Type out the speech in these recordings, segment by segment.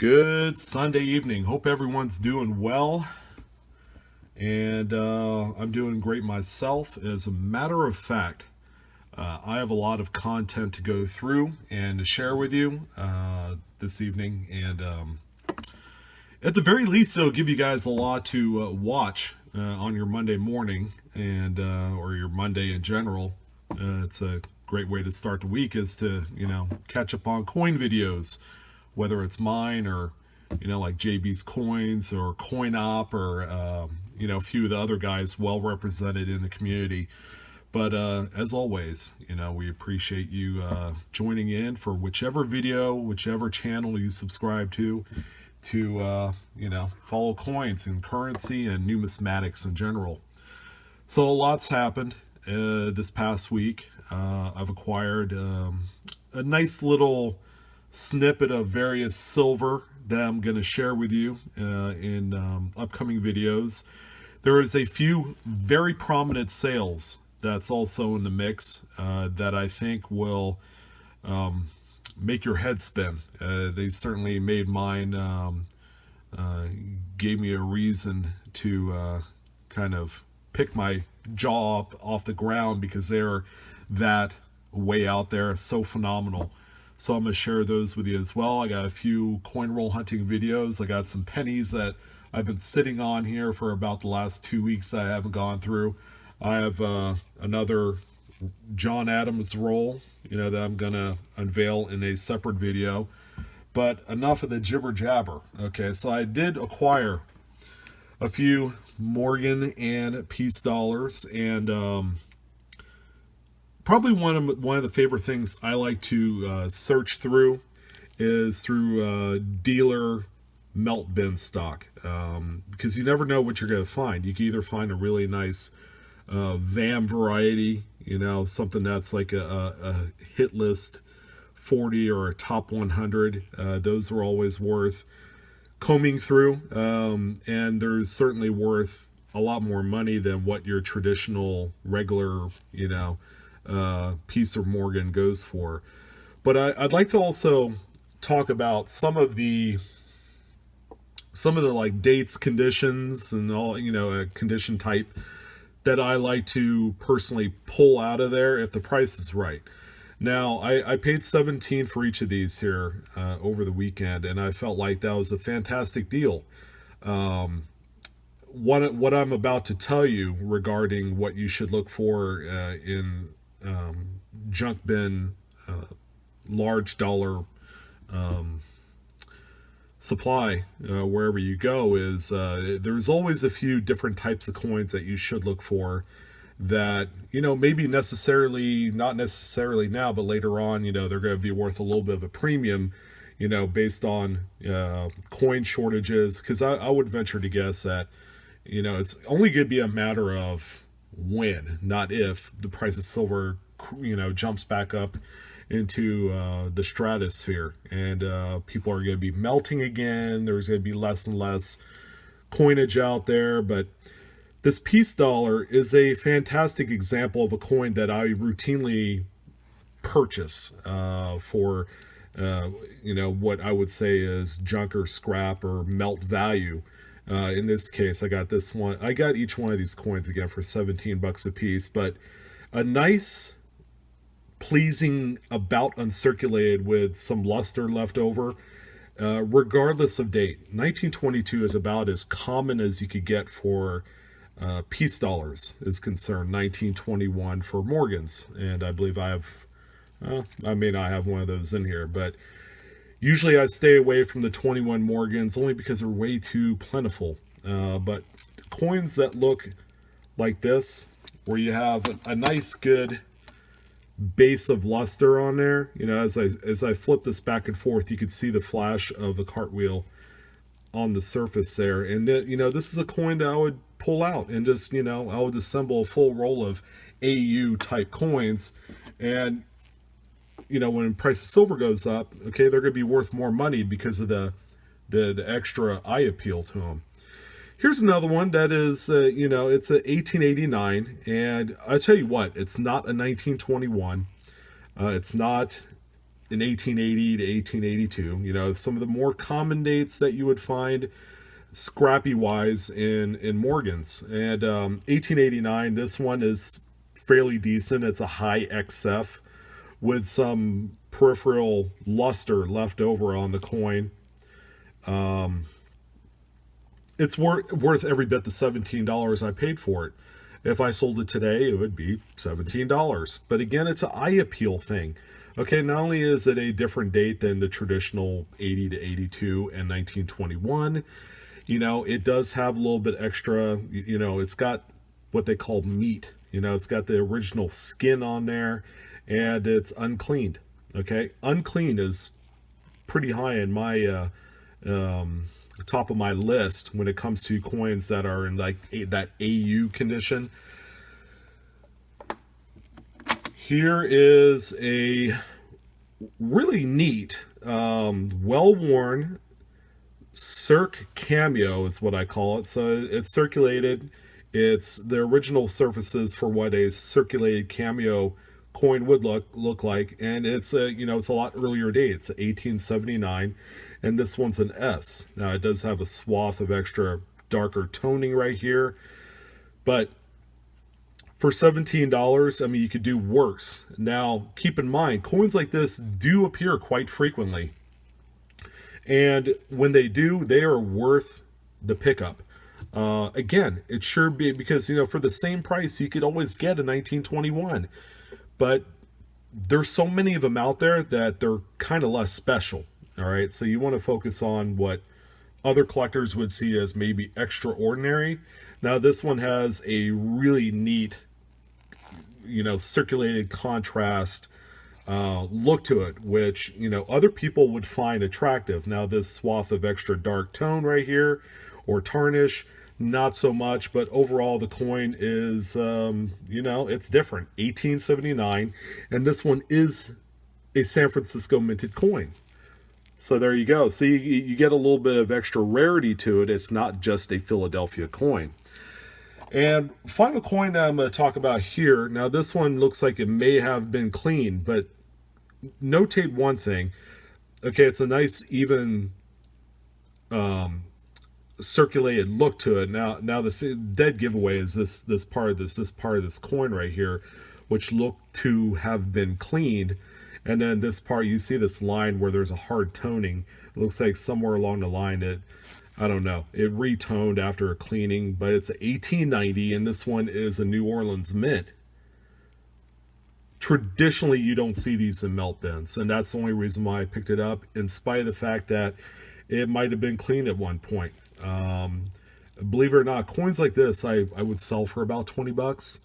Good Sunday evening. Hope everyone's doing well. And I'm doing great myself. As a matter of fact, I have a lot of content to go through and to share with you this evening. And at the very least, it'll give you guys a lot to watch on your Monday morning and or your Monday in general. It's a great way to start the week is to, catch up on coin videos, whether it's mine or, like JB's Coins or Coin Op or, a few of the other guys well represented in the community. But as always, we appreciate you joining in for whichever video, whichever channel you subscribe to follow coins and currency and numismatics in general. So a lot's happened this past week. I've acquired a nice little snippet of various silver that I'm going to share with you in upcoming videos. There is a few very prominent sales that's also in the mix that I think will make your head spin. They certainly made mine, gave me a reason to kind of pick my jaw up off the ground because they're that way out there, so phenomenal. So I'm going to share those with you as well. I got a few coin roll hunting videos. I got some pennies that I've been sitting on here for about the last 2 weeks I haven't gone through. I have another John Adams roll, that I'm going to unveil in a separate video. But enough of the jibber jabber. Okay, so I did acquire a few Morgan and Peace dollars, and probably one of the favorite things I like to search through is through dealer melt bin stock, because you never know what you're going to find. You can either find a really nice VAM variety, something that's like a hit list 40 or a top 100. Those are always worth combing through, and there's certainly worth a lot more money than what your traditional regular piece of Morgan goes for. But I'd like to also talk about some of the like dates, conditions, and all, a condition type that I like to personally pull out of there if the price is right. Now, I paid $17 for each of these here over the weekend, and I felt like that was a fantastic deal. What I'm about to tell you regarding what you should look for in junk bin, large dollar supply wherever you go is there's always a few different types of coins that you should look for that maybe not necessarily now, but later on they're going to be worth a little bit of a premium based on coin shortages, because I would venture to guess that it's only going to be a matter of when, not if, the price of silver jumps back up into the stratosphere, and people are going to be melting again. There's going to be less and less coinage out there. But this Peace dollar is a fantastic example of a coin that I routinely purchase for what I would say is junk or scrap or melt value. In this case, I got this one. I got each one of these coins again for $17 a piece, but a nice, pleasing about uncirculated with some luster left over, regardless of date. 1922 is about as common as you could get for Peace dollars is concerned. 1921 for Morgans, and I believe I may not have one of those in here, but usually I stay away from the 21 Morgans only because they're way too plentiful. But coins that look like this, where you have a nice good base of luster on there, as I flip this back and forth, you can see the flash of the cartwheel on the surface there. And this is a coin that I would pull out and just I would assemble a full roll of AU type coins. And when price of silver goes up, okay, they're going to be worth more money because of the extra eye appeal to them. Here's another one that is, it's a 1889, and I tell you what, it's not a 1921. It's not in 1880 to 1882. You know, some of the more common dates that you would find scrappy wise in Morgan's. And 1889, this one is fairly decent. It's a high XF with some peripheral luster left over on the coin. It's worth every bit the $17 I paid for it. If I sold it today, it would be $17. But again, it's an eye appeal thing. Okay, not only is it a different date than the traditional 80 to 82 and 1921, you know, it does have a little bit extra, you know, it's got what they call meat. You know, it's got the original skin on there, and it's uncleaned. Okay, uncleaned is pretty high in my top of my list when it comes to coins that are in like that AU condition. Here is a really neat, well-worn Circ cameo is what I call it. So it's circulated. It's the original surfaces for what a circulated cameo coin would look like, and it's a, you know, it's a lot earlier date. It's 1879, and this one's an S. Now it does have a swath of extra darker toning right here, but for $17, I mean, you could do worse. Now keep in mind, coins like this do appear quite frequently, and when they do, they are worth the pickup. Again, it sure be, because, you know, for the same price you could always get a 1921, but there's so many of them out there that they're kind of less special. All right, so you want to focus on what other collectors would see as maybe extraordinary. Now this one has a really neat, you know, circulated contrast look to it, which, you know, other people would find attractive. Now this swath of extra dark tone right here, or tarnish, not so much, but overall the coin is, you know, it's different. 1879, and this one is a San Francisco minted coin. So there you go. So you get a little bit of extra rarity to it. It's not just a Philadelphia coin. And final coin that I'm going to talk about here. Now this one looks like it may have been cleaned, but notate one thing. Okay, it's a nice even circulated look to it. Now the dead giveaway is this part of this coin right here, which looked to have been cleaned. And then this part, you see this line where there's a hard toning. It looks like somewhere along the line it, I don't know, it retoned after a cleaning, but it's 1890, and this one is a New Orleans mint. Traditionally, you don't see these in melt bins, and that's the only reason why I picked it up, in spite of the fact that it might have been cleaned at one point. Believe it or not, coins like this I would sell for about 20 bucks.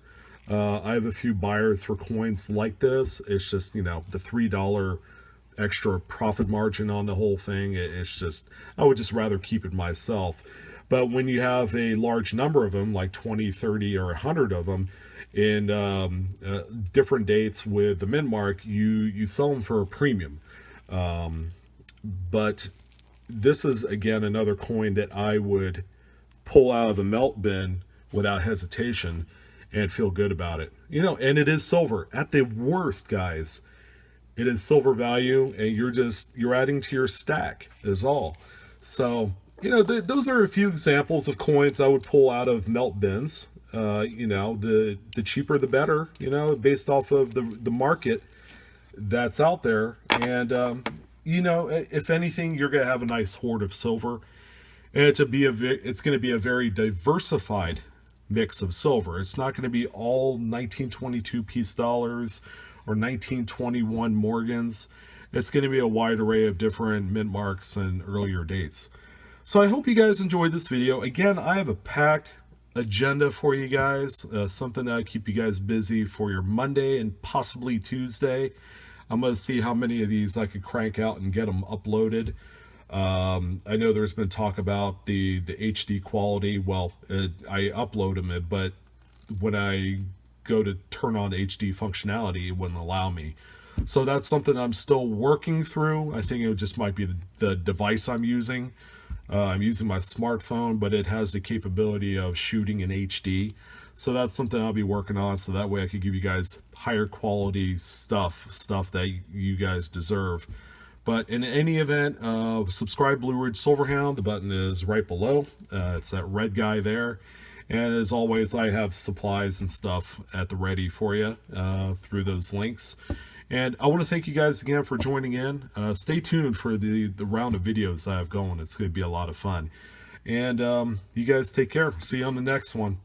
I have a few buyers for coins like this. It's just, you know, the $3 extra profit margin on the whole thing. It's just, I would just rather keep it myself. But when you have a large number of them, like 20, 30, or 100 of them in different dates with the mint mark, you sell them for a premium. But this is, again, another coin that I would pull out of a melt bin without hesitation and feel good about it. You know, and it is silver. At the worst, guys, it is silver value, and you're adding to your stack is all. So, you know, those are a few examples of coins I would pull out of melt bins. You know, the cheaper the better, you know, based off of the market that's out there. And you know, if anything, you're going to have a nice hoard of silver, and it's going to be a very diversified mix of silver. It's not going to be all 1922 piece dollars or 1921 Morgans. It's going to be a wide array of different mint marks and earlier dates. So I hope you guys enjoyed this video. Again, I have a packed agenda for you guys, something that'll keep you guys busy for your Monday and possibly Tuesday. I'm going to see how many of these I could crank out and get them uploaded. I know there's been talk about the HD quality. Well, I upload them, but when I go to turn on HD functionality, it wouldn't allow me. So that's something I'm still working through. I think it just might be the device I'm using. I'm using my smartphone, but it has the capability of shooting in HD. So that's something I'll be working on, so that way I could give you guys higher quality stuff that you guys deserve. But in any event, subscribe Blue Ridge Silverhound. The button is right below. It's that red guy there. And as always, I have supplies and stuff at the ready for you through those links. And I want to thank you guys again for joining in. Stay tuned for the round of videos I have going. It's going to be a lot of fun. And you guys take care. See you on the next one.